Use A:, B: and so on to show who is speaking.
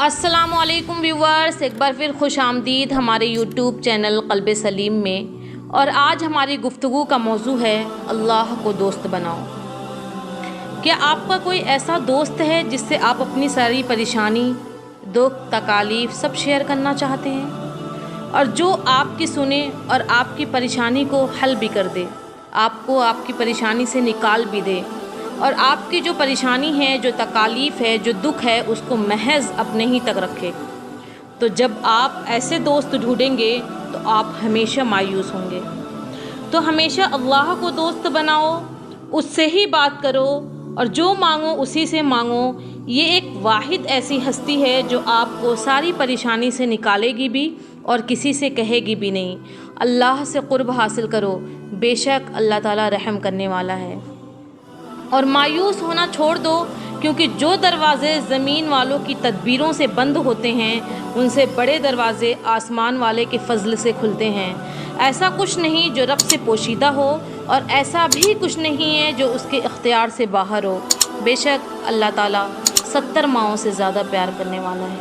A: अस्सलाम वालेकुम व्यूवर्स, एक बार फिर खुश आमदीद हमारे यूट्यूब चैनल क़ल्ब सलीम में। और आज हमारी गुफ्तगू का मौजू है अल्लाह को दोस्त बनाओ। क्या आपका कोई ऐसा दोस्त है जिससे आप अपनी सारी परेशानी, दुख, तकालीफ सब शेयर करना चाहते हैं और जो आपकी सुने और आपकी परेशानी को हल भी कर दे, आपको आपकी परेशानी से निकाल भी दे और आपकी जो परेशानी है, जो तकालीफ़ है, जो दुख है, उसको महज अपने ही तक रखे? तो जब आप ऐसे दोस्त ढूंढेंगे तो आप हमेशा मायूस होंगे। तो हमेशा अल्लाह को दोस्त बनाओ, उससे ही बात करो और जो मांगो उसी से मांगो। ये एक वाहिद ऐसी हस्ती है जो आपको सारी परेशानी से निकालेगी भी और किसी से कहेगी भी नहीं। अल्लाह से क़ुर्ब हासिल करो, बेशक अल्लाह ताला रहम करने वाला है। और मायूस होना छोड़ दो, क्योंकि जो दरवाज़े ज़मीन वालों की तदबीरों से बंद होते हैं, उनसे बड़े दरवाज़े आसमान वाले के फजल से खुलते हैं। ऐसा कुछ नहीं जो रब से पोशीदा हो और ऐसा भी कुछ नहीं है जो उसके इख्तियार से बाहर हो। बेशक अल्लाह ताला 70 माओं से ज़्यादा प्यार करने वाला है।